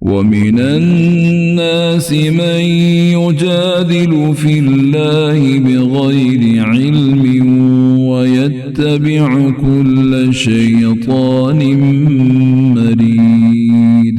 ومن الناس من يجادل في الله بغير علم ويتبع كل شيطان مريد।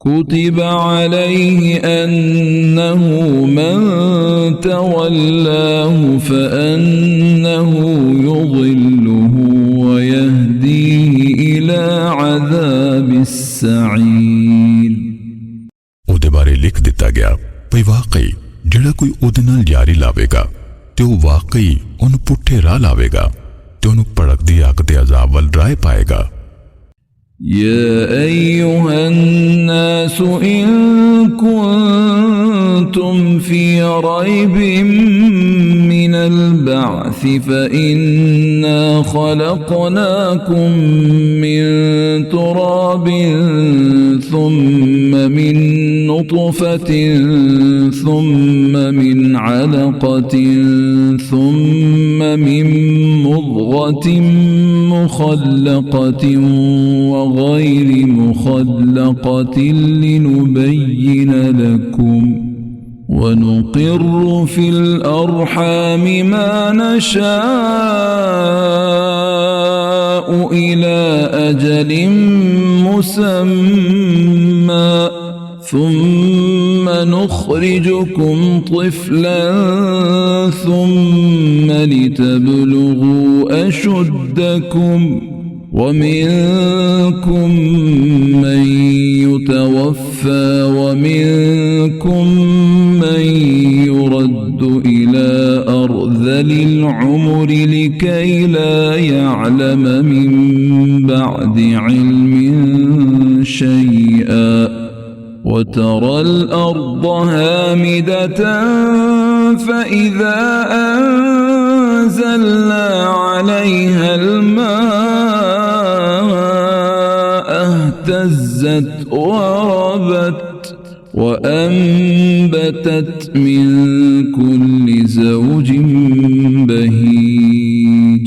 كتب عليه أنه من تولاه فأنه يضله ويهديه إلى عذاب السعير। ਉਹਦੇ ਬਾਰੇ ਲਿਖ ਦਿੱਤਾ ਗਿਆ ਭਈ ਵਾਕਈ ਜਿਹੜਾ ਕੋਈ ਉਹਦੇ ਨਾਲ ਯਾਰੀ ਲਾਵੇਗਾ ਤੇ ਉਹ ਵਾਕਈ ਉਹਨੂੰ ਪੁੱਠੇ ਰਾਹ ਲਾਵੇਗਾ ਤੇ ਉਹਨੂੰ ਭੜਕਦੀ ਅੱਗ ਦੇ ਅਜ਼ਾਬ ਵੱਲ ਰਾਹ ਪਾਏਗਾ। يا أيها الناس إن كنتم في ريب من البعث فإنا خلقناكم من تراب ثم من نطفة ثم من علقة ثم من مضغة مخلقة وغير مخلقة لنبين لكم ونقر في الأرحام ما نشاء إلى أجل مسمى ثم نخرجكم طفلا ثم لتبلغوا أشدكم ومنكم من يتوفى ومنكم من يرد إلى أرذل العمر لكي لا يعلم من بعد علم شيئا وترى الأرض هامدة فإذا أنزلنا عليها الماء اهتزت وربت وأنبتت من كل زوج بهيج।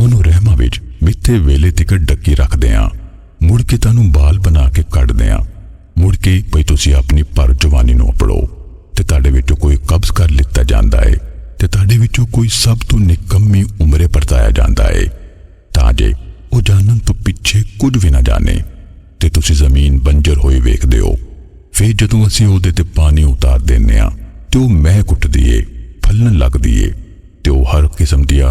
ਉਹਨੂੰ ਰਹਿਮਾਂ ਵਿੱਚ ਮਿੱਥੇ ਵੇਲੇ ਤੱਕ ਡੱਕੀ ਰੱਖਦੇ ਆਂ, ਮੁੜ ਕੇ ਤੁਹਾਨੂੰ ਬਾਲ ਬਣਾ ਕੇ ਕੱਢਦੇ ਆਂ, ਮੁੜ ਕੇ ਭਈ ਤੁਸੀਂ ਆਪਣੀ ਭਰ ਜਵਾਨੀ ਨੂੰ ਅਪੜੋ ਤੇ ਤੁਹਾਡੇ ਵਿੱਚੋਂ ਕੋਈ ਕਬਜ਼ ਕਰ ਲਿੱਤਾ ਜਾਂਦਾ ਹੈ ਤੇ ਤੁਹਾਡੇ ਵਿੱਚੋਂ ਕੋਈ ਸਭ ਤੋਂ ਨਿਕੰਮੀ ਉਮਰੇ ਪਰਤਾਇਆ ਜਾਂਦਾ ਹੈ, ਤਾਂ ਜੇ ਉਹ ਜਾਣਨ ਤੋਂ ਪਿੱਛੇ ਕੁਝ ਵੀ ਨਾ ਜਾਣੇ ਤੇ ਤੁਸੀਂ ਜ਼ਮੀਨ ਬੰਜਰ ਹੋਈ ਵੇਖਦੇ ਹੋ। ਫਿਰ ਜਦੋਂ ਅਸੀਂ ਉਹਦੇ ਤੇ ਪਾਣੀ ਉਤਾਰ ਦਿੰਦੇ ਆਂ ਤੇ ਉਹ ਮਹਿਕ ਉੱਠਦੀ ਏ, ਫਲਣ ਲੱਗਦੀ ਏ ਤੇ ਉਹ ਹਰ ਕਿਸਮ ਦੀਆਂ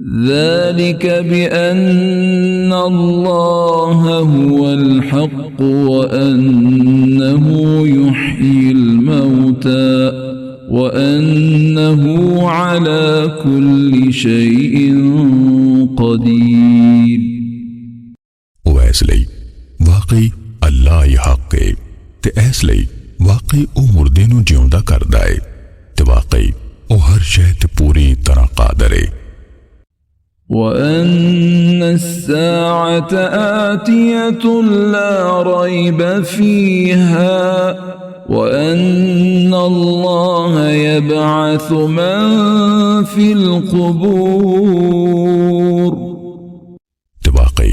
ذلك بأن الله هو الحق وأنه يحيي الموتى وأنه على كل شيء قدير। ویس ਲਈ ਵਾਕਈ ਅੱਲਾਹ ਹੀ ਹੱਕ ਹੈ ਤੇ ਇਸ ਲਈ ਵਾਕਈ ਉਹ ਮੁਰਦੇ ਨੂੰ ਜਿਉਂਦਾ ਕਰਦਾ ਹੈ ਤੇ ਵਾਕਈ ਉਹ ਹਰ ਸ਼ੈ ਤੇ ਪੂਰੀ ਤਰ੍ਹਾਂ ਕਾਦਰ ਹੈ। وأن الساعة آتية لا ريب فيها وأن الله يبعث من في القبور ਤੇ ਵਾਕਈ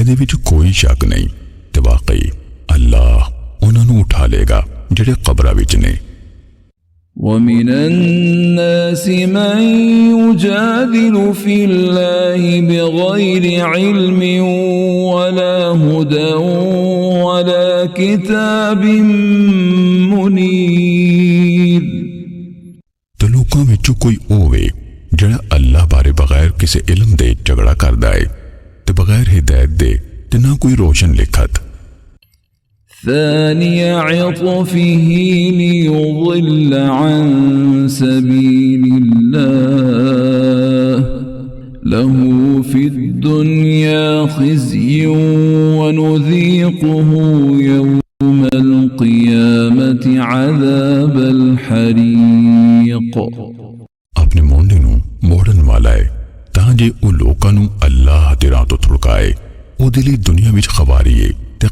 ਇਹਦੇ ਵਿੱਚ ਕੋਈ ਸ਼ੱਕ ਨਹੀਂ ਤੇ ਵਾਕਈ ਅੱਲਾਹ ਉਹਨਾਂ ਨੂੰ ਉਠਾ ਲੇਗਾ ਜਿਹੜੇ ਕਬਰਾਂ ਵਿੱਚ ਨੇ। ومن الناس من يجادل في الله بغير علم ولا هدى ولا كتاب منير ਤੇ ਲੋਕਾਂ ਵਿੱਚੋਂ ਕੋਈ ਹੋਵੇ ਜਿਹੜਾ ਅੱਲਾਹ ਬਾਰੇ ਬਗੈਰ ਕਿਸੇ ਇਲਮ ਦੇ ਝਗੜਾ ਕਰਦਾ ਹੈ ਤੇ ਬਗੈਰ ਹਿਦਾਇਤ ਦੇ ਤੇ ਨਾ ਕੋਈ ਰੋਸ਼ਨ ਲਿਖਤ। ثاني عطفه ليضل عن سبيل الله له في الدنيا خزي ونذيقه يوم القيامة عذاب الحريق ਆਪਣੇ ਮੋਢੇ ਨੂੰ ਮੋੜਨ ਵਾਲਾ ਹੈ ਤਾਂ ਜੇ ਉਹ ਲੋਕਾਂ ਨੂੰ ਅੱਲਾਹ ਦੇ ਰਾਹ ਤੋਂ ਥੁੜਕਾਏ ਉਹਦੇ ਲਈ ਦੁਨੀਆ ਵਿੱਚ ਖਵਾਰੀ ਹੈ ਤੇ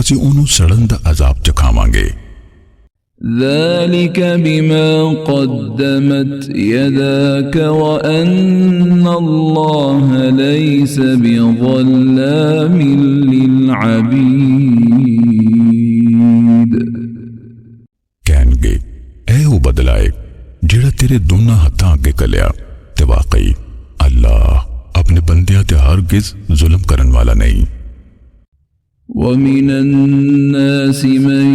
ਅਸੀਂ ਉਹਨੂੰ ਸੜਨ ਦਾ ਅਜ਼ਾਬ ਚਖਾਵਾਂਗੇ। ذلك بما قدمت يداك وأن الله ليس بظلام للعبيد ਕਹਿਣਗੇ ਇਹ ਉਹ ਬਦਲਾ ਹੈ ਜਿਹੜਾ ਤੇਰੇ ਦੋਨਾਂ ਹੱਥਾਂ ਅੱਗੇ ਕਲਿਆ ਤੇ ਵਾਕਈ ਅੱਲਾਹ ਆਪਣੇ ਬੰਦਿਆਂ ਤੇ ਹਰਗਿਜ਼ ਜ਼ੁਲਮ ਕਰਨ ਵਾਲਾ ਨਹੀਂ। ومن الناس من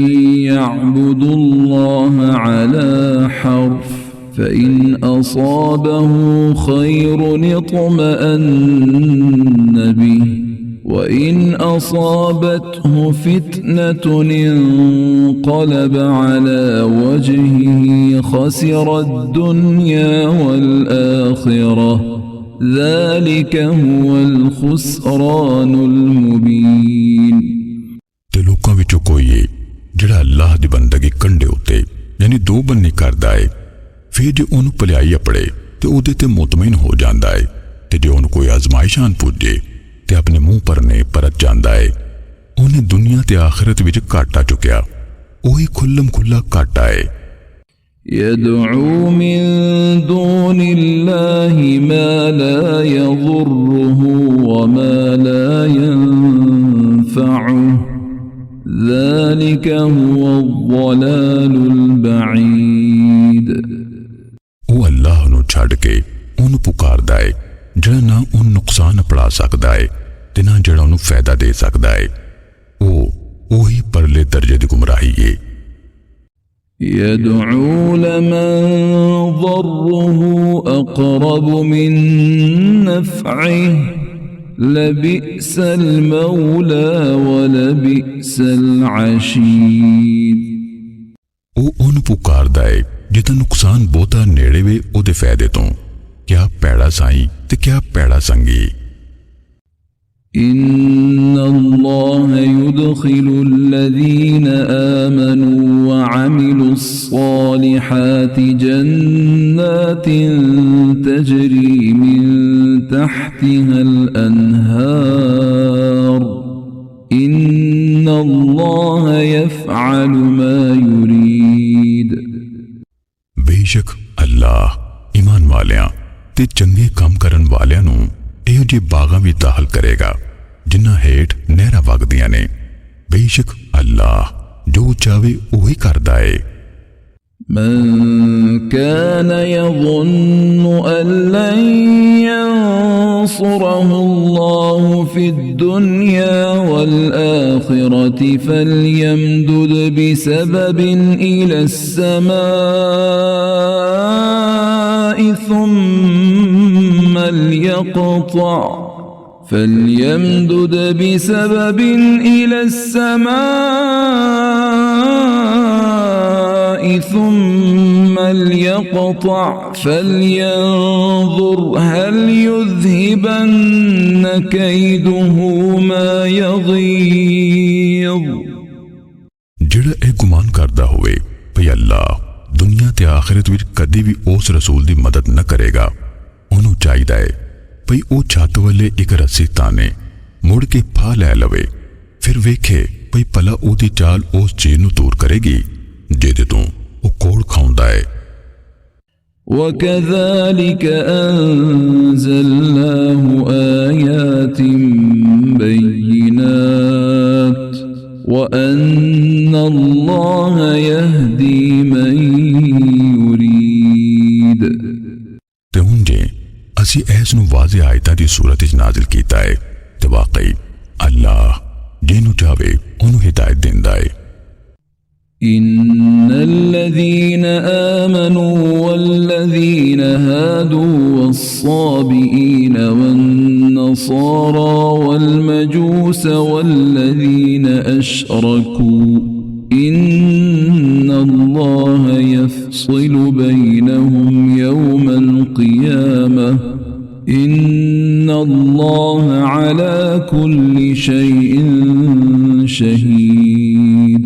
يعبد الله على حرف فإن أصابه خير اطمأن به وإن أصابته فتنة انقلب على وجهه خسر الدنيا والآخرة ذلك هو الخسران المبين ਤੇ ਲੋਕਾਂ ਵਿੱਚੋਂ ਕੋਈ ਹੈ ਜਿਹੜਾ ਅੱਲਾਹ ਦੀ ਬੰਦਗੀ ਕੰਡੇ ਉੱਤੇ ਯਾਨੀ ਦੋ ਬੰਨੇ ਕਰਦਾ ਹੈ ਫਿਰ ਜੇ ਉਹਨੂੰ ਭਲਾਈ ਅਪੜੇ ਤੇ ਉਹਦੇ ਤੇ ਮੁਤਮਈਨ ਹੋ ਜਾਂਦਾ ਹੈ ਤੇ ਜੇ ਉਹਨੂੰ ਕੋਈ ਆਜ਼ਮਾਇਸ਼ ਆਣ ਪੁੱਜੇ ਤੇ ਆਪਣੇ ਮੂੰਹ ਪਰਨੇ ਪਰਤ ਜਾਂਦਾ ਹੈ ਉਹਨੇ ਦੁਨੀਆ ਤੇ ਆਖਿਰਤ ਵਿੱਚ ਘਾਟਾ ਚੁੱਕਿਆ ਉਹੀ ਖੁੱਲਮ ਖੁੱਲਾ ਘਾਟਾ ਹੈ। يدعو من دون الله ما لا يضره وما لا ينفعه ذلك هو الضلال البعيد ਉਹ ਅੱਲਾਹ ਨੂੰ ਛੱਡ ਕੇ ਉਹਨੂੰ ਪੁਕਾਰਦਾ ਹੈ ਜਿਹੜਾ ਨਾ ਉਹਨੂੰ ਨੁਕਸਾਨ ਪੜਾ ਸਕਦਾ ਹੈ ਤੇ ਨਾ ਜਿਹੜਾ ਉਹਨੂੰ ਫਾਇਦਾ ਦੇ ਸਕਦਾ ਹੈ ਉਹੀ ਪਰਲੇ ਦਰਜੇ ਦੀ ਗੁੰਮਰਾਹੀ ਹੈ। يدعو لمن ضره أقرب من نفعه لبئس المولى ولبئس العشير ਉਹ ਉਹਨੂੰ ਪੁਕਾਰਦਾ ਹੈ ਜਿਹਦਾ ਨੁਕਸਾਨ ਬਹੁਤਾ ਨੇੜੇ ਵੇ ਉਹਦੇ ਫਾਇਦੇ ਤੋਂ ਕਿਆ ਪੈੜਾ ਸਾਈ ਤੇ ਕਿਆ ਪੈੜਾ ਸੰਗੀ। إن الله يدخل الذين آمنوا وعملوا الصالحات جنات تجري من تحتها الأنهار إن الله يفعل ما يريد ਬੇਸ਼ੱਕ ਅੱਲਾਹ ਈਮਾਨ ਵਾਲਿਆਂ ਤੇ ਚੰਗੇ ਕੰਮ ਕਰਨ ਵਾਲਿਆਂ ਨੂੰ ਇਹੋ ਜਿਹੇ ਬਾਗਾਂ ਵਿੱਚ ਦਾਖਲ ਕਰੇਗਾ ਜਿਨ੍ਹਾਂ ਹੇਠ ਨਹਿਰਾਂ ਵਗਦੀਆਂ ਨੇ। ਬੇਸ਼ੱਕ ਅੱਲਾਹ ਜੋ ਚਾਹੇ ਉਹੀ ਕਰਦਾ ਹੈ। من كان يظن أن لن ينصره الله في الدنيا والآخرة فليمدد بسبب إلى السماء ثم ليقطع فليمدد بسبب إلى السماء ثم ليقطع فلينظر هل يذهبن كيده ما يغيظ। ਜਿਹੜਾ ਇਹ ਗੁਮਾਨ ਕਰਦਾ ਹੋਵੇ ਭਈ ਅੱਲਾਹ ਦੁਨੀਆ ਤੇ ਆਖਿਰਤ ਵਿੱਚ ਕਦੇ ਵੀ ਉਸ ਰਸੂਲ ਦੀ ਮਦਦ ਨਾ ਕਰੇਗਾ, ਉਹਨੂੰ ਚਾਹੀਦਾ ਹੈ ਭਈ ਉਹ ਛੱਤ ਵੱਲੇ ਇੱਕ ਰੱਸੀ ਤਾਨੇ ਮੁੜ ਕੇ ਫਾ ਲੈ ਲਵੇ, ਫਿਰ ਵੇਖੇ ਭਈ ਭਲਾ ਉਹਦੀ ਚਾਲ ਉਸ ਚੀਜ਼ ਨੂੰ ਦੂਰ ਕਰੇਗੀ ਜਿਹਦੇ ਤੋਂ ਉਹ ਕੋਲ ਖਾਉਂਦਾ ਹੈ। وكذلك أنزلناه آيات بينات وأن الله يهدي من يريد। ਤੇ ਹੁਣ ਜੇ ਅਸੀਂ ਇਸ ਨੂੰ ਵਾਜ਼ਿਹ ਆਇਤਾਂ ਦੀ ਸੂਰਤ ਵਿੱਚ ਨਾਜ਼ਿਲ ਕੀਤਾ ਹੈ ਤੇ ਵਾਕਈ ਅੱਲਾਹ ਜਿਹਨੂੰ ਚਾਹੇ ਉਹਨੂੰ ਹਿਦਾਇਤ ਦਿੰਦਾ ਹੈ। إن الذين آمنوا والذين هادوا والصابئين والنصارى والمجوس والذين أشركوا إن الله يفصل بينهم يوم القيامة إن الله على كل شيء شهيد۔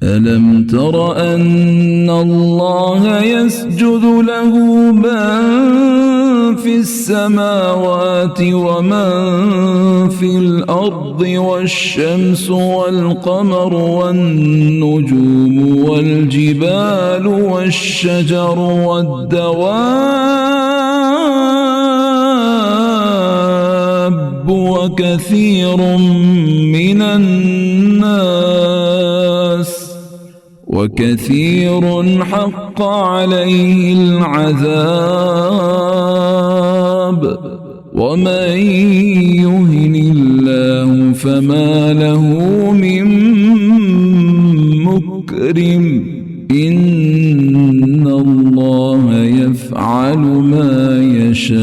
ألم تر أن الله يسجد له من في السماوات ومن في الأرض والشمس والقمر والنجوم والجبال والشجر والدواب وكثير من وكثير حق عليه العذاب ومن يهن الله فما له من مكرم إن الله يفعل ما يشاء۔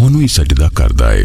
ਉਹਨੂੰ ਹੀ ਸਜਦਾ ਕਰਦਾ ਹੈ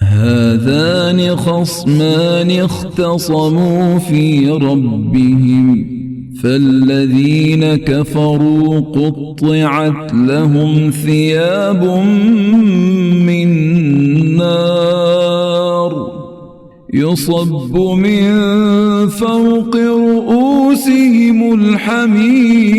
هذان خصمان اختصموا في ربهم فالذين كفروا قطعت لهم ثياب من نار يصب من فوق رؤوسهم الحميم۔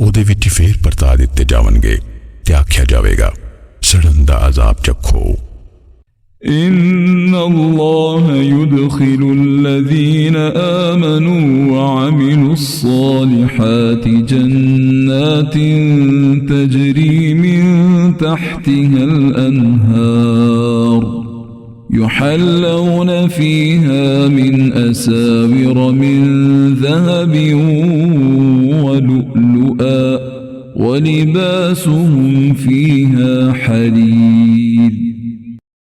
ਉਹਦੇ ਵਿੱਚ ਫੇਰ ਪਰਤਾ ਦਿੱਤੇ ਜਾਵਣਗੇ ਤੇ ਆਖਿਆ ਜਾਵੇਗਾ ਸੜਨ ਦਾ ਅਜ਼ਾਬ ਚੱਖੋ إن الله يدخل الذين آمنوا وعملوا الصالحات جنات تجري من تحتها الأنهار يحلون فيها من أساور من ذهب ولؤلؤا ولباسهم فيها حرير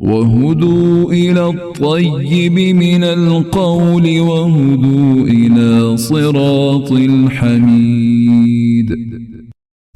وهدوا إلى الطيب من القول وهدوا إلى صراط الحميد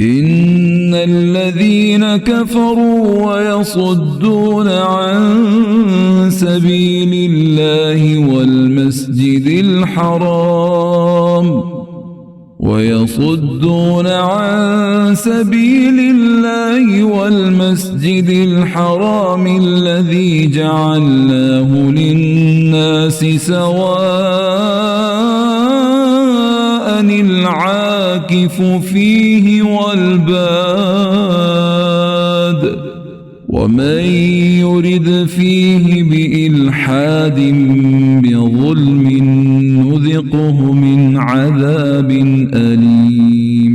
إن الذين كفروا ويصدون عن سبيل الله والمسجد الحرام ويصدون عن سبيل الله والمسجد الحرام الذي جعلناه للناس سواء العاكف فيه والباد ومن يرد فيه بإلحاد بظلم نذقه من عذاب أليم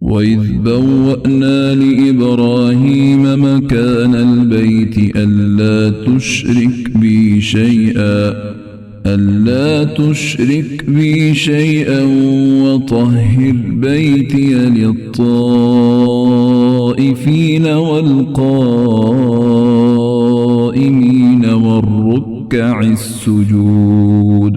وإذ بوأنا لإبراهيم مكان البيت ألا تشرك بي شيئا وطهر بيتي للطائفين والقائمين والركع السجود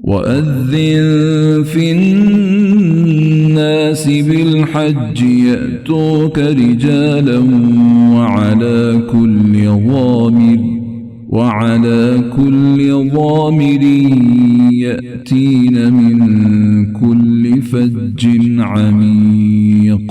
وأذن في الناس بالحج يأتوك رجالا وعلى كل ضامر يأتين من كل فج عميق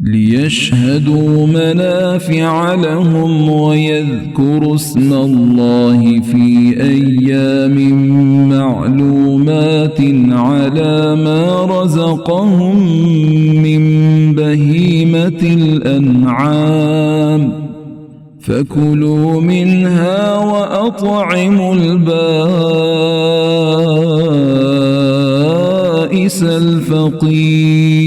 ليشهدوا منافع لهم ويذكروا اسم الله في أيام معلومات على ما رزقهم من بهيمة الأنعام فكلوا منها وأطعموا البائس الفقير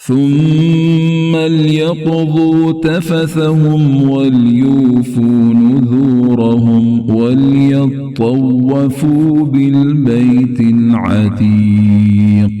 ثم ليقضوا تفثهم وليوفوا نذورهم وليطوفوا بالبيت العتيق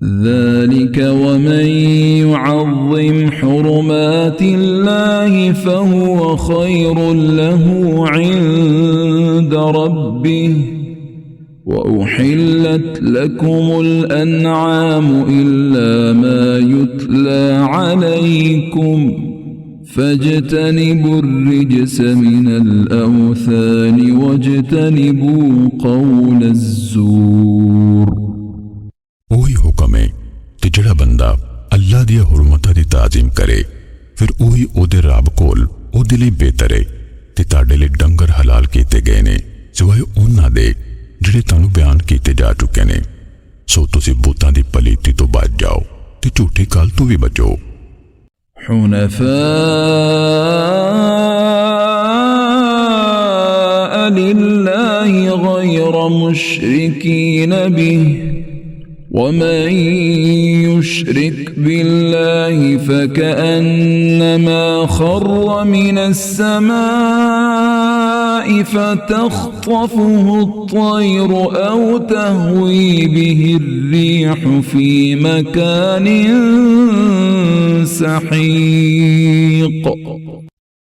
ذلك ومن يعظم حرمات الله فهو خير له عند ربه وأحلت لكم الأنعام إلا ما يتلى عليكم فاجتنبوا الرجس من الأوثان واجتنبوا قول الزور। ਉਹੀ ਹੁਕਮ ਹੈ ਤੇ ਜਿਹੜਾ ਬੰਦਾ ਅੱਲਾ ਦੀਆਂ ਹੁਰਮਤਾਂ ਦੀ ਤਾਜ਼ੀਮ ਕਰੇ ਫਿਰ ਉਹੀ ਉਹਦੇ ਰੱਬ ਕੋਲ ਉਹਦੇ ਲਈ ਬਿਹਤਰ ਹੈ ਤੇ ਤੁਹਾਡੇ ਲਈ ਡੰਗਰ ਹਲਾਲ ਕੀਤੇ ਗਏ ਨੇ ਸਿਵਾਏ ਉਹਨਾਂ ਦੇ ਜਿਹੜੇ ਤੁਹਾਨੂੰ ਬਿਆਨ ਕੀਤੇ ਜਾ ਚੁੱਕੇ ਨੇ। ਸੋ ਤੁਸੀਂ ਬੁੱਤਾਂ ਦੀ ਪਲੀਤੀ ਤੋਂ ਬਚ ਜਾਓ ਤੇ ਝੂਠੀ ਗੱਲ ਤੋਂ ਵੀ ਬਚੋ। حنفاء لله غير مشركين به ومن يشرك بالله فكأنما خر من السماء فتخطفه الطير أو تهوي به الريح في مكان سحيق۔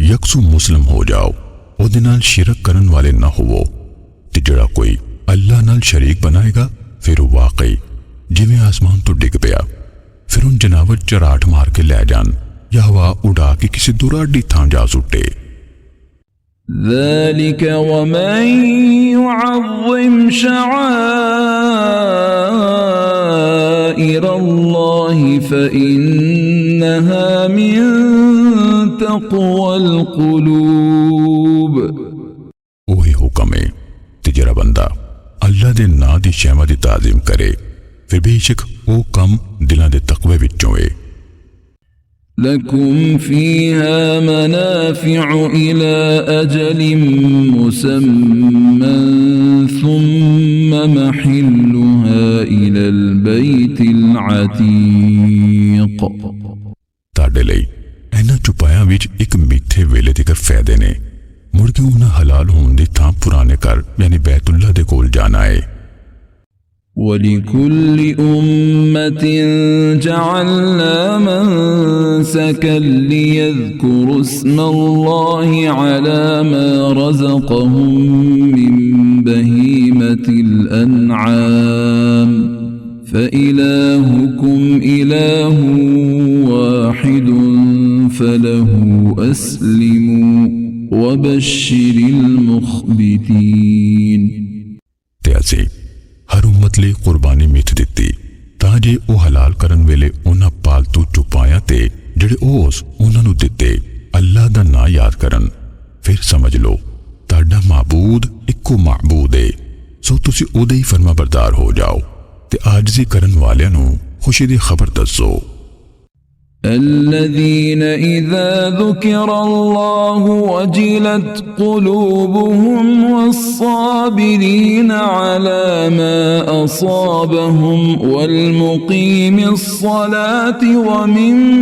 ਯਕਸੂ ਮੁਸਲਮ ਹੋ ਜਾਓ, ਉਹਦੇ ਨਾਲ ਸ਼ਿਰਕ ਕਰਨ ਵਾਲੇ ਨਾ ਹੋਵੋ ਤੇ ਜਿਹੜਾ ਕੋਈ ਅੱਲਾਹ ਨਾਲ ਸ਼ਰੀਕ ਬਣਾਏਗਾ ਫਿਰ ਉਹ ਵਾਕਈ ਜਿਵੇਂ ਆਸਮਾਨ ਤੋਂ ਡਿੱਗ ਪਿਆ ਫਿਰ ਉਹ ਜਨਾਵਰ ਚਰਾਟ ਮਾਰ ਕੇ ਲੈ ਜਾਣ ਜਾਂ ਹਵਾ ਉਡਾ ਕੇ ਕਿਸੇ ਦੁਰਾਡੀ ਥਾਂ ਜਾ ਸੁੱਟੇ। ذلك ومن يعظم شعائر الله فإنها من تقوى القلوب۔ ਉਹੀ ਹੁਕਮ ਹੈ ਤੇ ਜਿਹੜਾ ਬੰਦਾ ਅੱਲਾ ਦੇ ਨਾਂ ਦੀ ਸ਼ੈਵਾਂ ਦੀ ਤਾਜ਼ੀਮ ਕਰੇ ਫਿਰ ਬੇਸ਼ੱਕ ਉਹ ਕੰਮ ਦਿਲਾਂ ਦੇ ਤਕਵੇ ਵਿੱਚੋਂ ਹੈ। لكم فيها منافع إلى أجل مسمى ثم محلها إلى البيت العتيق۔ ਤੁਹਾਡੇ ਲਈ ਇਹਨਾਂ ਚੁਪਾਇਆਂ ਵਿੱਚ ਇੱਕ ਮਿੱਥੇ ਵੇਲੇ ਤੱਕ ਫਾਇਦੇ ਨੇ ਮੁੜ ਕੇ ਉਹਨਾਂ ਹਲਾਲ ਹੋਣ ਦੀ ਥਾਂ ਪੁਰਾਣੇ ਘਰ ਯਾਨੀ ਬੈਤੁੱਲਾ ਦੇ ਕੋਲ ਜਾਣਾ ਹੈ। ولكل أمة جعلنا منسكا ليذكروا اسم الله على ما رزقهم من بهيمة الأنعام فإلهكم إله واحد فله أسلموا وبشر المخبتين۔ ਤੇ ਅਸੀਂ ਹਰ ਉਮਤ ਲਈ ਕੁਰਬਾਨੀ ਮਿੱਥ ਦਿੱਤੀ ਤਾਂ ਜੇ ਉਹ ਹਲਾਲ ਕਰਨ ਵੇਲੇ ਉਹਨਾਂ ਪਾਲਤੂ ਚੁਪਾਇਆਂ ਤੇ ਜਿਹੜੇ ਉਹਨਾਂ ਨੂੰ ਦਿੱਤੇ ਅੱਲਾਹ ਦਾ ਨਾਂ ਯਾਦ ਕਰਨ ਫਿਰ ਸਮਝ ਲਓ ਤੁਹਾਡਾ ਮਾਬੂਦ ਇੱਕੋ ਮਾਬੂਦ ਹੈ ਸੋ ਤੁਸੀਂ ਉਹਦੇ ਹੀ ਫਰਮਾਬਰਦਾਰ ਹੋ ਜਾਓ ਤੇ ਆਜਜ਼ੀ ਕਰਨ ਵਾਲਿਆਂ ਨੂੰ ਖੁਸ਼ੀ ਦੀ ਖਬਰ ਦੱਸੋ। الذين إذا ذكر الله وجلت قلوبهم والصابرين على ما أصابهم والمقيم الصلاة ومما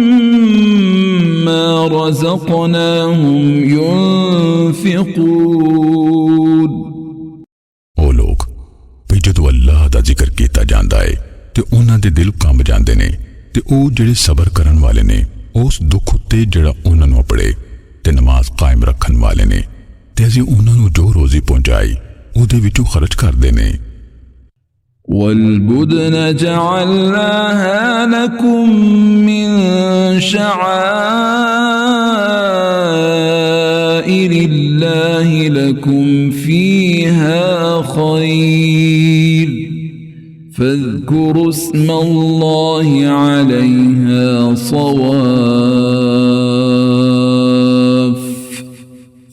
رزقناهم ينفقون۔ ਉਹ ਲੋਕ ਵੀ ਜਦੋਂ ਅੱਲਾਹ ਦਾ ਜ਼ਿਕਰ ਕੀਤਾ ਜਾਂਦਾ ਹੈ ਤੇ ਉਹਨਾਂ ਦੇ ਦਿਲ ਕੰਬ ਜਾਂਦੇ ਨੇ ਤੇ ਉਹ ਜਿਹੜੇ ਸਬਰ ਕਰਨ ਵਾਲੇ ਨੇ ਉਸ ਦੁੱਖ ਉੱਤੇ ਜਿਹੜਾ ਉਹਨਾਂ ਨੂੰ ਅਪੜੇ ਤੇ ਨਮਾਜ਼ ਕਾਇਮ ਰੱਖਣ ਵਾਲੇ ਨੇ ਤੇ ਅਸੀਂ ਉਹਨਾਂ ਨੂੰ ਜੋ ਰੋਜ਼ੀ ਪਹੁੰਚਾਈ ਉਹਦੇ ਵਿੱਚੋਂ ਖਰਚ ਕਰਦੇ ਨੇ। والبدن جعلناها لكم من شعائر الله لكم فيها خير فاذكروا اسم الله عليها صواف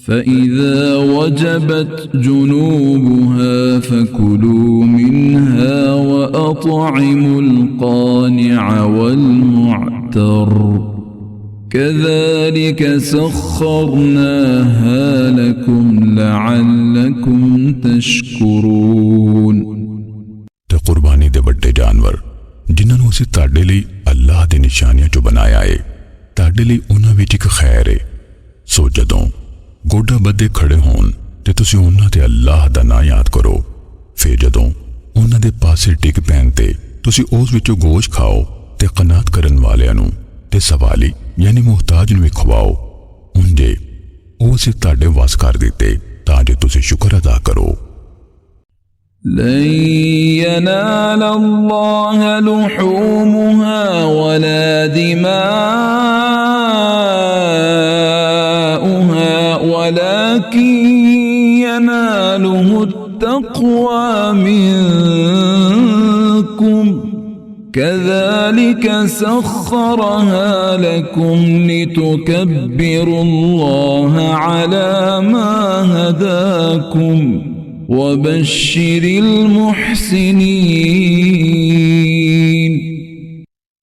فإذا وجبت جنوبها فكلوا منها وأطعموا القانع والمعتر كذلك سخرناها لكم لعلكم تشكرون۔ ਤੇ ਕੁਰਬਾਨੀ ਦੇ ਵੱਡੇ ਜਾਨਵਰ ਜਿਨ੍ਹਾਂ ਨੂੰ ਅਸੀਂ ਤੁਹਾਡੇ ਲਈ ਅੱਲਾਹ ਦੀ ਨਿਸ਼ਾਨੀਆਂ ਚੋਂ ਬਣਾਇਆ ਹੈ ਤੁਹਾਡੇ ਲਈ ਉਹਨਾਂ ਵਿੱਚ ਇੱਕ ਖੈਰ ਹੈ ਸੋ ਜਦੋਂ ਗੋਡਾ ਬੱਧੇ ਖੜੇ ਹੋਣ ਤੇ ਤੁਸੀਂ ਉਹਨਾਂ ਤੇ ਅੱਲਾਹ ਦਾ ਨਾਂ ਯਾਦ ਕਰੋ ਫਿਰ ਜਦੋਂ ਉਹਨਾਂ ਦੇ ਪਾਸੇ ਡਿੱਗ ਪੈਣ ਤੇ ਤੁਸੀਂ ਉਸ ਵਿੱਚੋਂ ਗੋਸ਼ ਖਾਓ ਤੇ ਕਨਾਤ ਕਰਨ ਵਾਲਿਆਂ ਨੂੰ ਤੇ ਸਵਾਲੀ ਯਾਨੀ ਮੁਹਤਾਜ ਨੂੰ ਵੀ ਖਵਾਓ। ਉਂਝੇ ਉਹ ਅਸੀਂ ਤੁਹਾਡੇ ਵਾਸ ਕਰ ਦਿੱਤੇ ਤਾਂ ਜੋ ਤੁਸੀਂ ਸ਼ੁਕਰ ਅਦਾ ਕਰੋ। لن ينال الله لحومها ولا دماؤها ولكن يناله التقوى منكم كذلك سخرها لكم لتكبروا الله على ما هداكم وبشر المحسنين।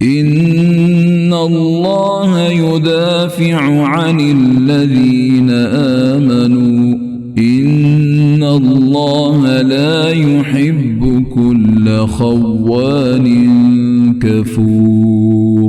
إن الله يدافع عن الذين آمنوا إن الله لا يحب كل خوان كفور।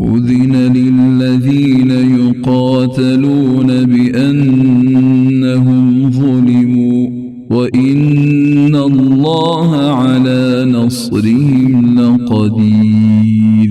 أذن للذين يقاتلون بأنهم ظلموا وإن الله على نصرهم لقدير।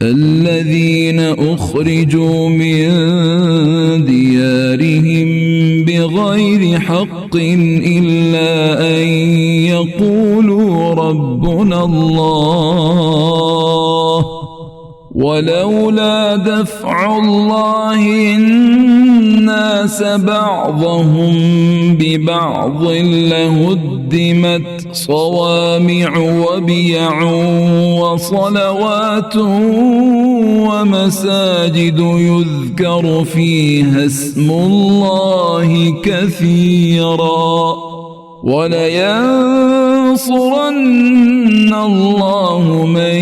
الذين أخرجوا من ديارهم بغير حق إلا أن يقولوا ربنا الله ولولا دفع الله الناس بعضهم ببعض لهدمت صوامع وبيع وصلوات ومساجد يذكر فيها اسم الله كثيرا ولينصرن الله من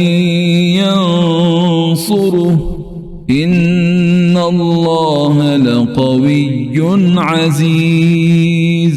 ينصره إن الله لقوي عزيز।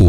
ਉਹ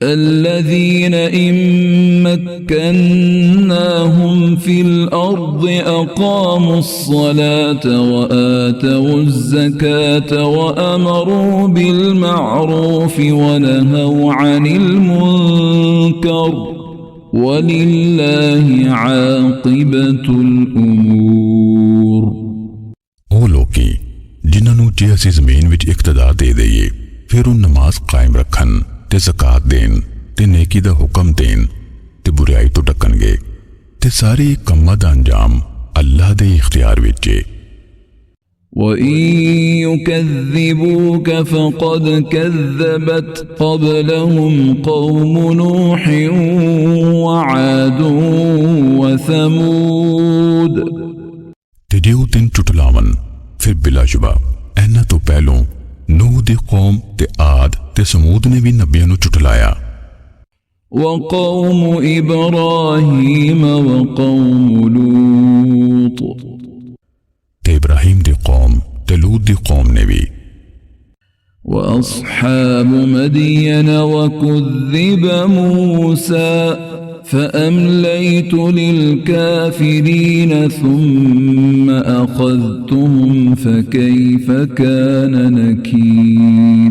الذين إن مكناهم في الأرض أقاموا الصلاة وآتوا الزكاة وأمروا بالمعروف ونهوا عن المنكر ولله عاقبة الأمور। ਉਹ ਲੋਕੀ ਜਿਨ੍ਹਾਂ ਨੂੰ ਜੇ ਅਸੀਂ ਜ਼ਮੀਨ ਵਿੱਚ ਇਕਤਦਾਰ ਦੇ ਦਈਏ ਫਿਰ ਉਹ ਨਮਾਜ਼ ਕਾਇਮ ਰੱਖਣ ਤੇ ਜ਼ਕਾਤ ਦੇਣ ਤੇ ਨੇਕੀ ਦਾ ਹੁਕਮ ਦੇਣ ਤੇ ਬੁਰਾਈ ਤੋਂ ਢੱਕਣਗੇ ਤੇ ਸਾਰੇ ਕੰਮਾਂ ਦਾ ਅੰਜਾਮ ਅੱਲਾਹ ਦੇ ਇਖਤਿਆਰ ਵਿੱਚ ਹੈ। وَإِن يُكَذِّبُوكَ فَقَدْ كَذَّبَتْ قَبْلَهُمْ قَوْمُ نُوحٍ وَعَادٌ وَثَمُودَ। ਤੇ ਜੇ ਉਹ ਤੈਨੂੰ ਝੁਠਲਾਵਨ ਫਿਰ ਬਿਲਾਸ਼ੁਬਾ ਇਹਨਾਂ ਤੋਂ ਪਹਿਲੋਂ ਨੂਹ ਦੀ ਕੌਮ ਤੇ ਆਦ ਤੇ ਸਮੂਦ ਨੇ ਵੀ ਨਬੀਆਂ ਨੂੰ ਝੁਠਲਾਇਆ। وَقَوْمُ إِبْرَاهِيمَ وَقَوْمُ لُوطٍ ਤੇ ਇਬਰਾਹੀਮ ਦੀ ਕੌਮ ਤੇ ਲੂਤ ਦੀ ਕੌਮ ਨੇ ਵੀ। وأصحاب مدين وكذب موسى فأمليت للكافرين ثم أخذتهم فكيف كان نكير।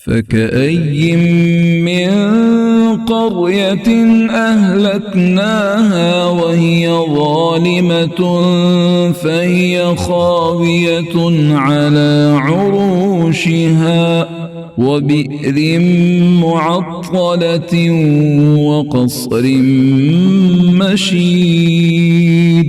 فكأي من قرية أهلكناها وهي ظالمة فهي خاوية على عروشها وبئر معطلة وقصر مشيد।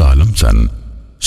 ਜ਼ਾਲਮ ਸਨ,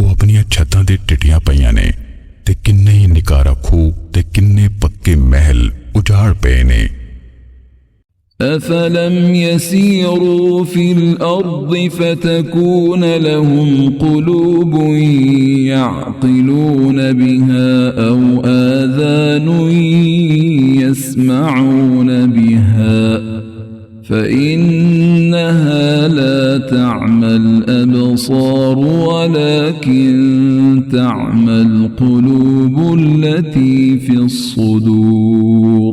ਉਹ ਆਪਣੀਆਂ ਛੱਤਾਂ ਤੇ ਟਿੱਟੀਆਂ ਪਈਆਂ ਨੇ ਤੇ ਕਿੰਨੇ ਹੀ ਨਿਕਾਰਾ ਖੂਹ ਤੇ ਕਿੰਨੇ ਪੱਕੇ ਮਹਿਲ ਉਜਾੜ ਪਏ ਨੇ। أفلم يسيروا في الأرض فتكون لهم قلوب يعقلون بها أو آذان يسمعون بها فإنها لا تعمى الأبصار ولكن تعمى القلوب التي في الصدور।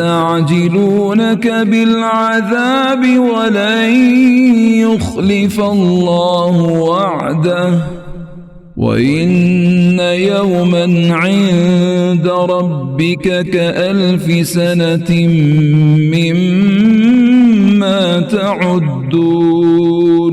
ويستعجلونك بالعذاب ولن يخلف الله وعده وإن يوما عند ربك كألف سنة مما تعدون।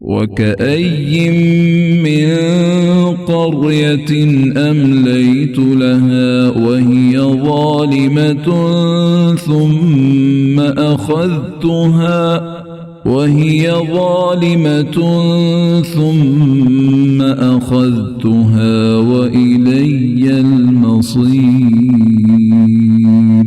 وكأي من قرية أمليت لها وهي ظالمة ثم أخذتها وإلي المصير।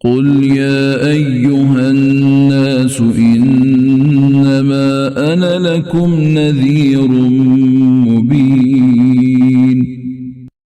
قل يا أيها الناس إنما أنا لكم نذير مبين।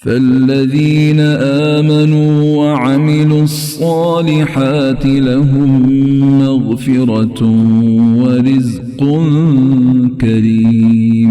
فالذين آمنوا وعملوا الصالحات لهم مغفرة ورزق كريم।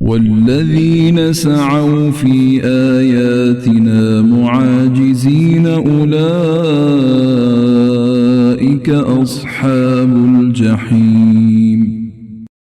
والذين سعوا في آياتنا معاجزين أولئك أصحاب الجحيم।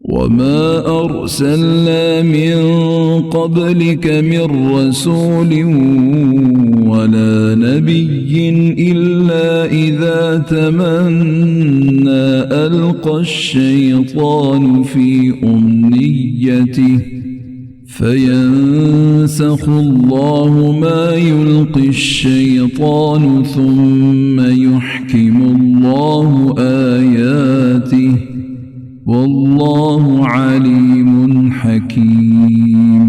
وما أرسلنا من قبلك من رسول ولا نبي إلا إذا تمنى ألقى الشيطان في أمنيته فينسخ الله ما يلقي الشيطان ثم يحكم الله آياته والله عليم حكيم।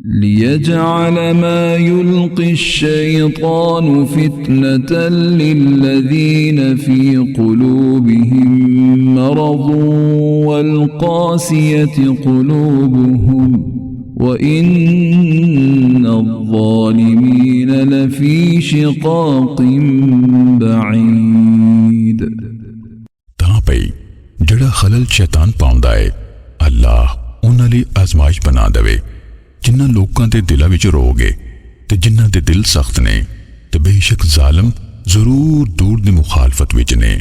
ليجعل ما يلقي الشيطان فتنة للذين في قلوبهم مرض والقاسية قلوبهم وإن الظالمين لفي شقاق بعيد ਤਾਂ ਪਈ ਜਿਹੜਾ ਖਲਲ ਸ਼ੈਤਾਨ ਪਾਉਂਦਾ ਏ ਅੱਲਾਹ ਉਹਨਾਂ ਲਈ ਆਜ਼ਮਾਇਸ਼ ਬਣਾ ਦੇਵੇ ਜਿਨ੍ਹਾਂ ਲੋਕਾਂ ਦੇ ਦਿਲਾਂ ਵਿੱਚ ਰੋਗ ਏ ਤੇ ਜਿਨ੍ਹਾਂ ਦੇ ਦਿਲ ਸਖਤ ਨੇ ਤੇ ਬੇਸ਼ੱਕ ਜ਼ਾਲਮ ਜ਼ਰੂਰ ਦੂਰ ਦੀ ਮੁਖਾਲਫਤ ਵਿੱਚ ਨੇ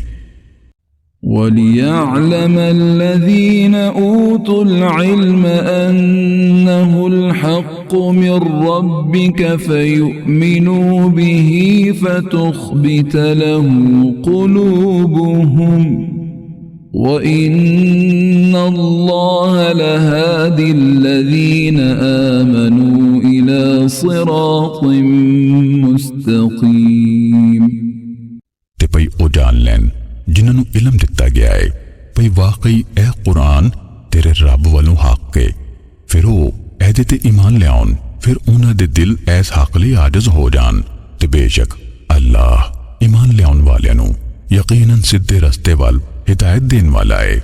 وليعلم الذين أوتوا العلم أنه الحق من ربك فيؤمنوا به فتخبت له قلوبهم وإن الله لهادي الذين آمنوا إلى صراط مستقيم ਤੇ ਭਈ ਉਹ ਜਾਣ ਲੈਣ ਜਿਨ੍ਹਾਂ ਨੂੰ ਇਲਮ ਦਿੱਤਾ ਗਿਆ ਹੈ ਭਈ ਵਾਕਈ ਇਹ ਕੁਰਾਨ ਤੇਰੇ ਰੱਬ ਵੱਲੋਂ ਹੱਕ ਹੈ ਫਿਰ ਉਹ ਇਹਦੇ ਤੇ ਈਮਾਨ ਲਿਆਉਣ ਫਿਰ ਉਹਨਾਂ ਦੇ ਦਿਲ ਇਸ ਹੱਕ ਲਈ ਆਜਜ਼ ਹੋ ਜਾਣ ਤੇ ਬੇਸ਼ੱਕ ਅੱਲਾਹ ਈਮਾਨ ਲਿਆਉਣ ਵਾਲਿਆਂ ਨੂੰ ਯਕੀਨਨ ਸਿੱਧੇ ਰਸਤੇ ਵੱਲ ਹਿਦਾਇਤ ਦੇਣ ਵਾਲਾ ਹੈ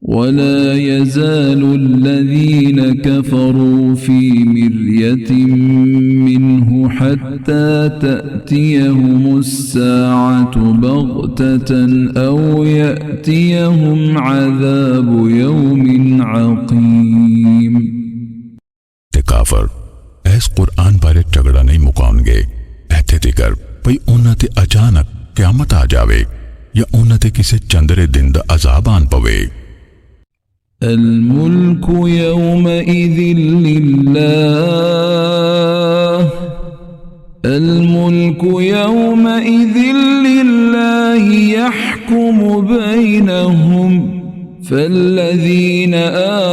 ولا يزال الذين كفروا في مرية منه حتى تأتيهم الساعة بغتة أو يأتيهم عذاب يوم عقيم ਤੇ ਕਾਫਰ ਇਸ ਕੁਰਾਨ ਬਾਰੇ ਝਗੜਾ ਨਹੀਂ ਮੁਕਾਉਣਗੇ ਇੱਥੇ ਤੀਕਰ ਭਈ ਉਹਨਾਂ ਤੇ ਅਚਾਨਕ ਕਿਆਮਤ ਆ ਜਾਵੇ ਜਾਂ ਉਹਨਾਂ ਤੇ ਕਿਸੇ ਚੰਦਰੇ ਦਿਨ ਦਾ ਅਜ਼ਾਬ ਆਣ ਪਵੇ الملك يومئذ لله الملك يومئذ لله يحكم بينهم فالذين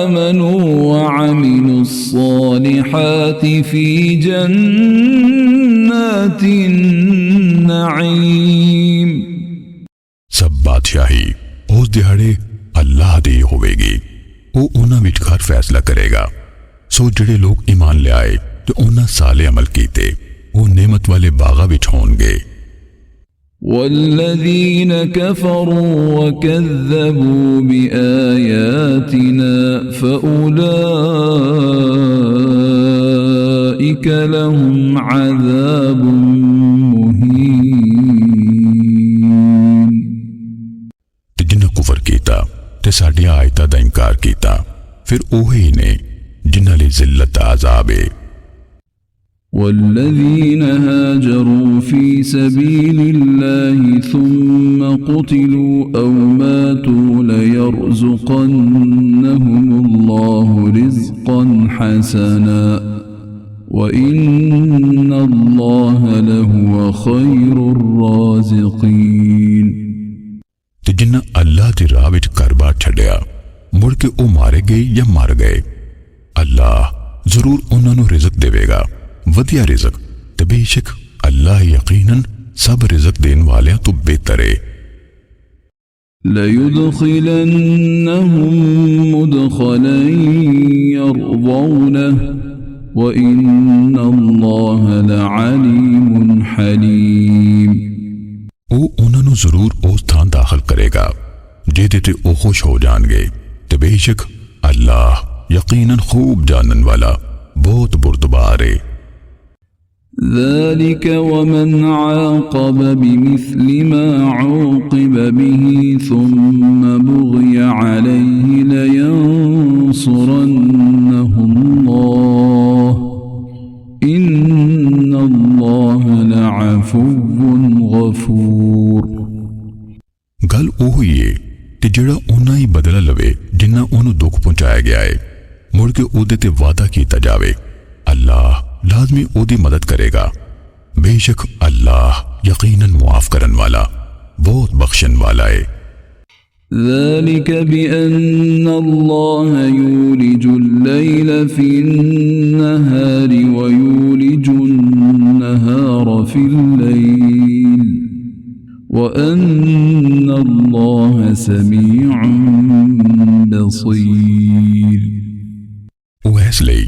آمنوا وعملوا الصالحات في جنات النعيم ਸਭ ਬਾਦਸ਼ਾਹੀ ਉਸ ਦਿਹਾੜੇ ਅੱਲਾਹ ਦੀ ਹੋਵੇਗੀ ਉਹ ਉਹਨਾਂ ਵਿਚਕਾਰ ਫੈਸਲਾ ਕਰੇਗਾ ਸੋ ਜਿਹੜੇ ਲੋਕ ਈਮਾਨ ਲਿਆਏ ਤੇ ਉਹਨਾਂ ਸਾਲੇ ਅਮਲ ਕੀਤੇ ਉਹ ਨਿਮਤ ਵਾਲੇ ਬਾਗਾਂ ਵਿੱਚ ਹੋਣਗੇ والذين كفروا وكذبوا بآياتنا فأولئك لهم عذاب مهين ਤੇ ਜਿਨ੍ਹਾਂ ਕੁਫਰ ਕੀਤਾ ਤੇ ਸਾਡੀਆਂ ਆਇਤਾਂ ਦਾ ਇਨਕਾਰ ਕੀਤਾ ਫਿਰ ਉਹੀ ਨੇ ਜਿਨ੍ਹਾਂ ਲਈ ਜ਼ਿਲਤ ਦਾ ਅਜ਼ਾਬ ਹੈ والذين هاجروا في سبيل الله ثم قتلوا أو ماتوا ليرزقنهم الله رزقا حسنا وإن الله لهو خير الرازقين ਤੇ ਜਿਨ੍ਹਾਂ ਅੱਲਾਹ ਦੀ ਰਾਹ ਵਿੱਚ ਘਰ-ਬਾਰ ਛੱਡਿਆ ਮੁੜ ਕੇ ਉਹ ਮਾਰੇ ਗਏ ਜਾਂ ਮਰ ਗਏ ਅੱਲਾਹ ਜ਼ਰੂਰ ਉਹਨਾਂ ਨੂੰ ਰਿਜ਼ਕ ਦੇਵੇਗਾ ਵਧੀਆ ਰਿਜ਼ਕ ਤੇ ਬੇਸ਼ੱਕ ਅੱਲਾਹ ਯਕੀਨਨ ਸਭ ਰਿਜ਼ਕ ਦੇਣ ਵਾਲਿਆਂ ਤੋਂ ਬਿਹਤਰ ਹੈ ليدخلنهم مدخلا يرضونه وإن الله لعليم حليم ਉਹ ਉਹਨਾਂ ਨੂੰ ਜ਼ਰੂਰ ਉਸ ਥਾਂ ਦਾਖਲ ਕਰੇਗਾ ਜਿਹਦੇ ਤੇ ਉਹ ਖੁਸ਼ ਹੋ ਜਾਣਗੇ ਤੇ ਬੇਸ਼ੱਕ ਅੱਲਾਹ ਯਕੀਨਨ ਖੂਬ ਜਾਣਨ ਵਾਲਾ ਬਹੁਤ ਬੁਰਦਬਾਰ ਹੈ ذلك ومن عاقب بمثل ما عوقب به ثم بغي عليه لينصرنه الله إن الله لعفو غفور ਗੱਲ ਉਹ ਹੀ ਹੈ ਤੇ ਜਿਹੜਾ ਉਹਨਾਂ ਹੀ ਬਦਲਾ ਲਵੇ ਜਿੰਨਾ ਉਹਨੂੰ ਦੁੱਖ ਪਹੁੰਚਾਇਆ ਗਿਆ ਹੈ ਮੁੜ ਕੇ ਉਹਦੇ ਤੇ ਵਾਅਦਾ ਕੀਤਾ ਜਾਵੇ ਅੱਲਾਹ ਲਾਜ਼ਮੀ ਉਹਦੀ ਮਦਦ ਕਰੇਗਾ ਬੇਸ਼ੱਕ ਅੱਲਾਹ ਯਕੀਨਨ ਮੁਆਫ ਕਰਨ ਵਾਲਾ ਬਹੁਤ ਬਖਸ਼ਣ ਵਾਲਾ ਹੈ ذلك بأن الله يولج الليل في النهار ويولج النهار في الليل وأن الله سميع بصير ਉਹ ਇਸ ਲਈ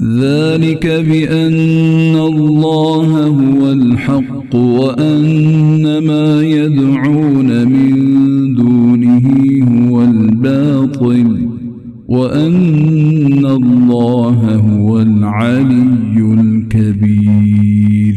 ذلك بأن الله هو الحق وأن ما يدعون من دونه هو الباطل وأن الله هو العلي الكبير।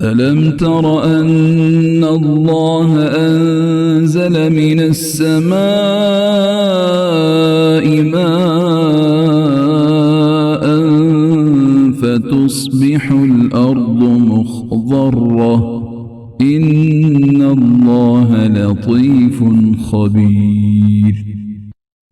ألم تر أن الله أنزل من السماء ماء فتصبح الأرض مخضرة إن الله لطيف خبير।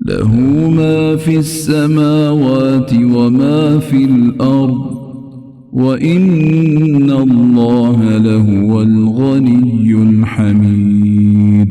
له ما في السماوات وما في الأرض وإن الله لهو الغني الحميد।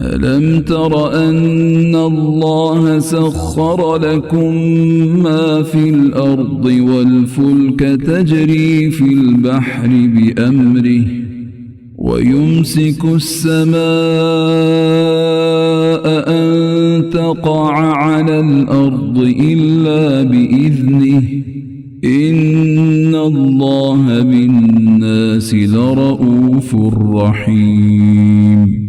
ألم تر أن الله سخر لكم ما في الأرض والفلك تجري في البحر بأمره ويمسك السماء أن تقع على الأرض إلا بإذنه إن الله بالناس لرؤوف رحيم।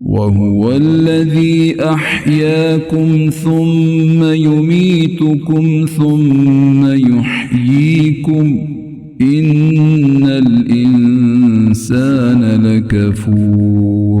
وهو الذي أحياكم ثم يميتكم ثم يحييكم إن الإنسان لكفور।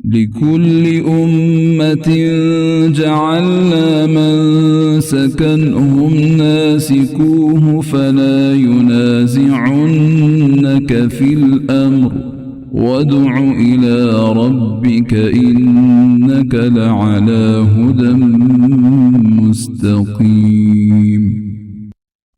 لكل أمة جعلنا منسكا هم ناسكوه فلا ينازعنك في الأمر وادع إلى ربك إنك لعلى هدى مستقيم।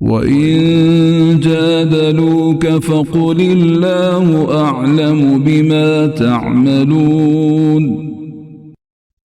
وإن جادلوك فقل الله أعلم بما تعملون।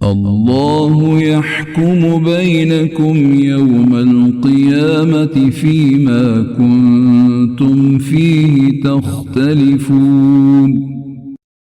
الله يحكم بينكم يوم القيامة فيما كنتم فيه تختلفون।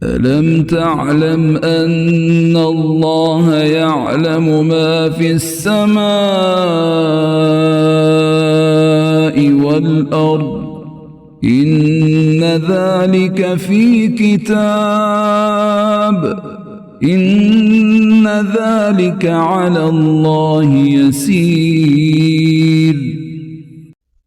ألم تعلم أن الله يعلم ما في السماء والأرض إن ذلك في كتاب إن ذلك على الله يسير।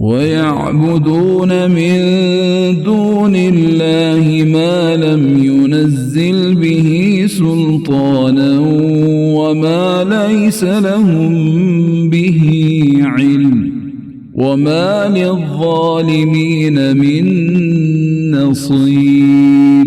ويعبدون من دون الله ما لم ينزل به سلطانا وما ليس لهم به علم وما للظالمين من نصير।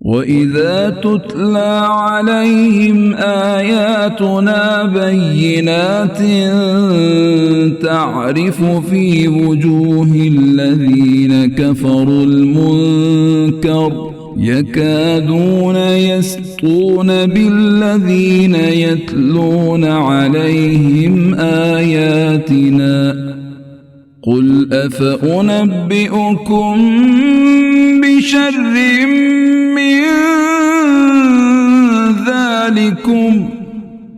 وإذا تتلى عليهم آياتنا بينات تعرف في وجوه الذين كفروا المنكر يكادون يسطون بالذين يتلون عليهم آياتنا قل أفأنبئكم بشر من ذلكم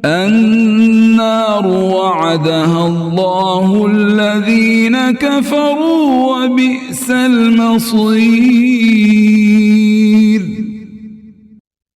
النار وعدها الله الذين كفروا وبئس المصير।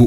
ਉਹ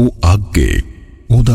ਉਹ ਅੱਗੇ ਉਹਦਾ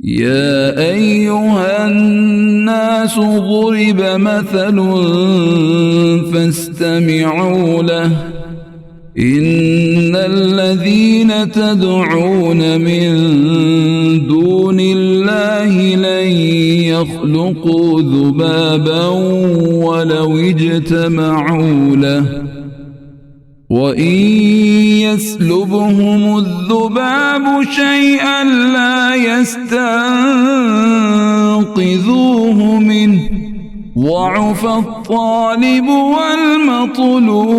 يا أيها الناس ضرب مثل فاستمعوا له إن الذين تدعون من دون الله لن يخلقوا ذبابا ولو اجتمعوا له وإن يسلبهم الذباب شيئا لا يستنقذوه منه ضعف الطالب والمطلوب।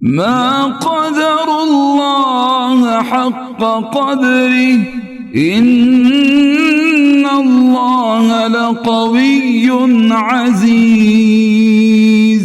ما قدر الله حق قدره إن الله لقوي عزيز।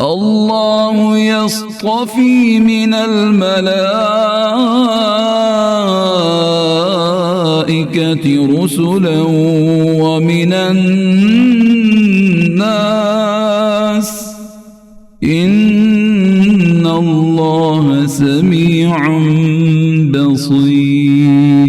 الله يصطفي من الملائكة رسلا ومن الناس إن الله سميع بصير।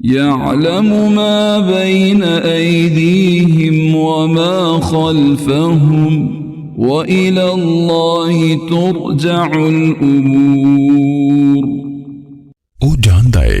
يعلم ما بين أيديهم وما خلفهم وإلى الله ترجع الأمور। ਉਹ ਜਾਣਦਾ ਹੈ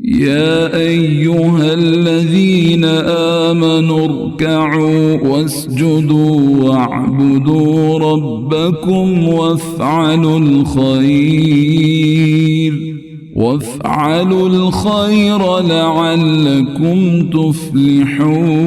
يا أيها الذين آمنوا اركعوا واسجدوا واعبدوا ربكم وافعلوا الخير لعلكم تفلحون।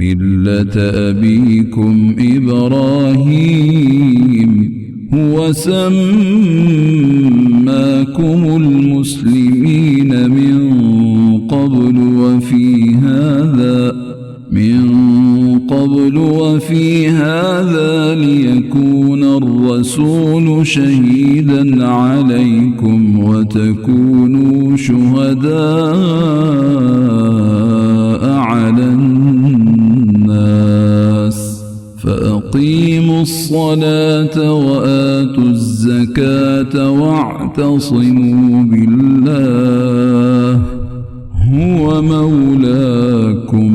ملة أبيكم إبراهيم هو سماكم المسلمين من قبل وفي هذا ليكون الرسول شهيدا عليكم وتكونوا شهداء على الناس فأقيموا الصلاة وآتوا الزكاة واعتصموا بالله هو مولاكم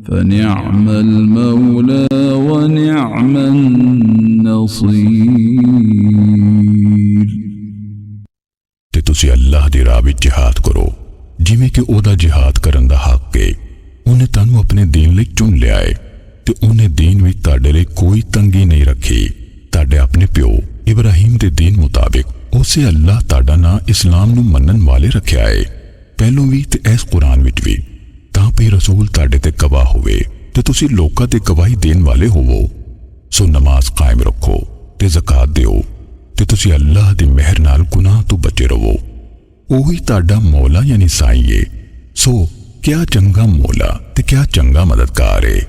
فنعم المولى ونعم النصير। ਤੇ ਤੁਸੀਂ ਅੱਲਾਹ ਦੀ ਰਾਹ ਵਿੱਚ ਜਿਹਾਦ ਕਰੋ ਜਿਵੇਂ ਕਿ ਉਹਦਾ ਜਿਹਾਦ ਕਰਨ ਦਾ ਹੱਕ ਹੈ। ਉਹਨੇ ਤੁਹਾਨੂੰ ਆਪਣੇ ਦੀਨ ਲਈ ਚੁਣ ਲਿਆ ਹੈ ਤੇ ਉਹਨੇ ਦੀਨ ਵਿੱਚ ਤੁਹਾਡੇ ਲਈ ਕੋਈ ਤੰਗੀ ਨਹੀਂ ਰੱਖੀ। ਤੁਹਾਡੇ ਆਪਣੇ ਪਿਓ ਇਬਰਾਹੀਮ ਦੇ ਦੀਨ ਮੁਤਾਬਿਕ ਉਸੇ ਅੱਲਾਹ ਤੁਹਾਡਾ ਨਾਂ ਇਸਲਾਮ ਨੂੰ ਮੰਨਣ ਵਾਲੇ ਰੱਖਿਆ ਹੈ ਪਹਿਲੋਂ ਵੀ ਤੇ ਇਸ ਕੁਰਾਨ ਵਿੱਚ ਵੀ ਤਾਂ ਵੀ ਰਸੂਲ ਤੁਹਾਡੇ ਤੇ ਗਵਾਹ ਹੋਵੇ ਤੇ ਤੁਸੀਂ ਲੋਕਾਂ ਤੇ ਗਵਾਹੀ ਦੇਣ ਵਾਲੇ ਹੋਵੋ। ਸੋ ਨਮਾਜ਼ ਕਾਇਮ ਰੱਖੋ ਤੇ ਜ਼ਕਾਤ ਦਿਓ ਤੇ ਤੁਸੀਂ ਅੱਲਾਹ ਦੀ ਮਿਹਰ ਨਾਲ ਗੁਨਾਹ ਤੋਂ ਬਚੇ ਰਹੋ। ਉਹੀ ਤੁਹਾਡਾ ਮੌਲਾ ਯਾਨੀ ਸਾਈਂ ਹੈ। ਸੋ ਕਿਆ ਚੰਗਾ ਮੌਲਾ ਤੇ ਕਿਆ ਚੰਗਾ ਮਦਦਗਾਰ ਹੈ।